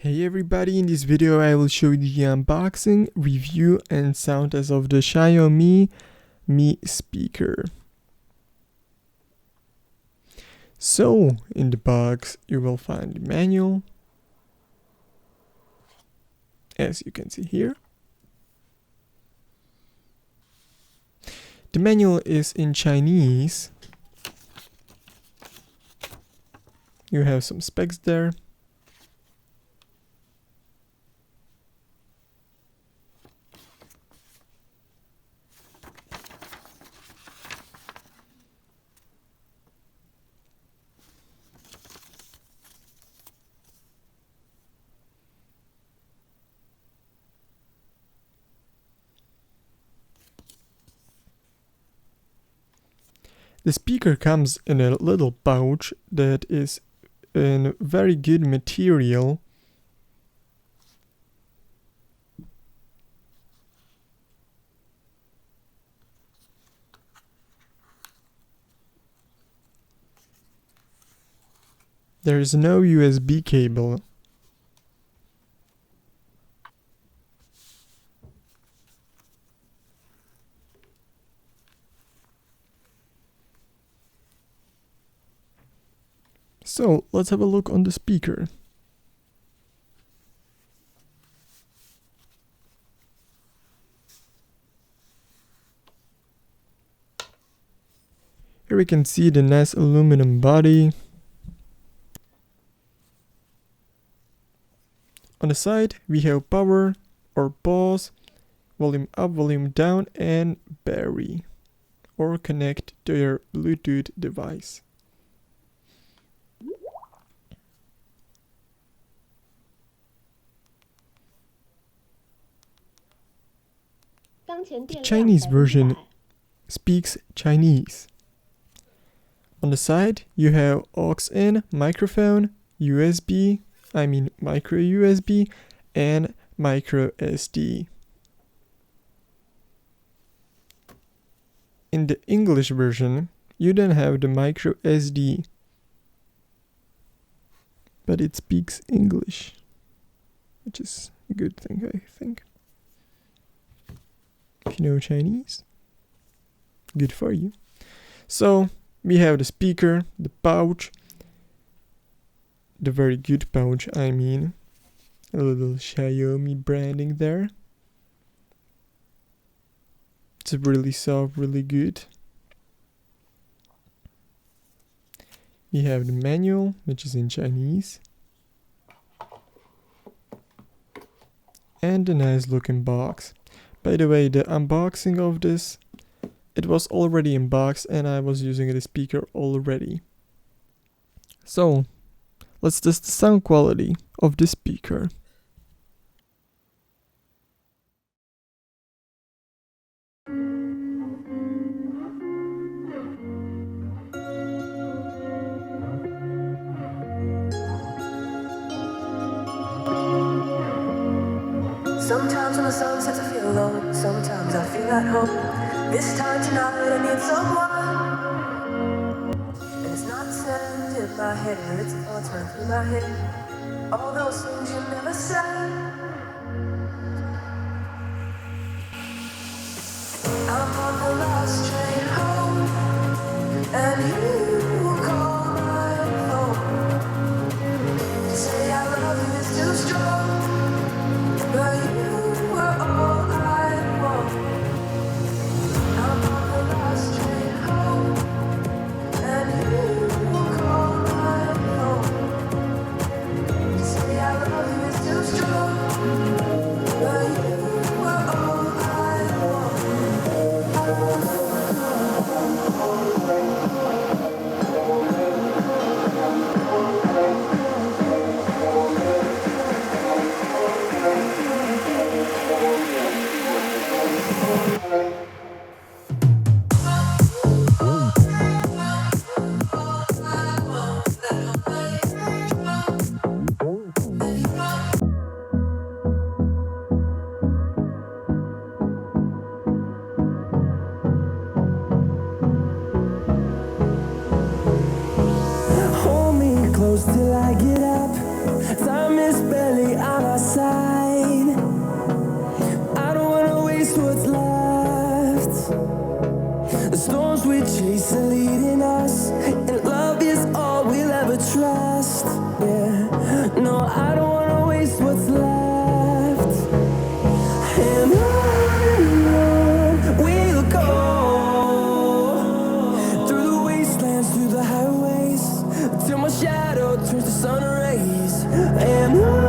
Hey everybody, in this video I will show you the unboxing, review and sound test of the Xiaomi Mi speaker. So, in the box you will find the manual, as you can see here. The manual is in Chinese. You have some specs there. The speaker comes in a little pouch that is in very good material. There is no USB cable. So, let's have a look on the speaker. Here we can see the nice aluminum body. On the side we have power or pause, volume up, volume down and battery, or connect to your Bluetooth device. The Chinese version speaks Chinese. On the side you have aux in, microphone, USB, micro USB and micro SD. In the English version you don't have the micro SD, but it speaks English, which is a good thing, I think. If you know Chinese, good for you. So we have the speaker, the pouch, the very good pouch, a little Xiaomi branding there. It's really soft, really good. We have the manual, which is in Chinese. And a nice looking box. By the way, the unboxing of this, it was already unboxed and I was using the speaker already. So, let's test the sound quality of this speaker. Sometimes when the sun sets I feel alone, sometimes I feel at home. This time tonight I need someone. And it's not sand in my head, it's thoughts run through my head. All those things you never said. I'm on the last train home, and you call my phone to say I love you is too strong. But you were all I want. I'm on the last train home, and you call my phone to say I love you is too strong. But you were all I want. time is barely on our side. I don't wanna waste what's left. The storms we chase are leading us, and love is all we'll ever trust. Yeah, no, I don't wanna waste what's left. And on we'll go, through the wastelands, through the highways, till my shadow turns to sun rays. And on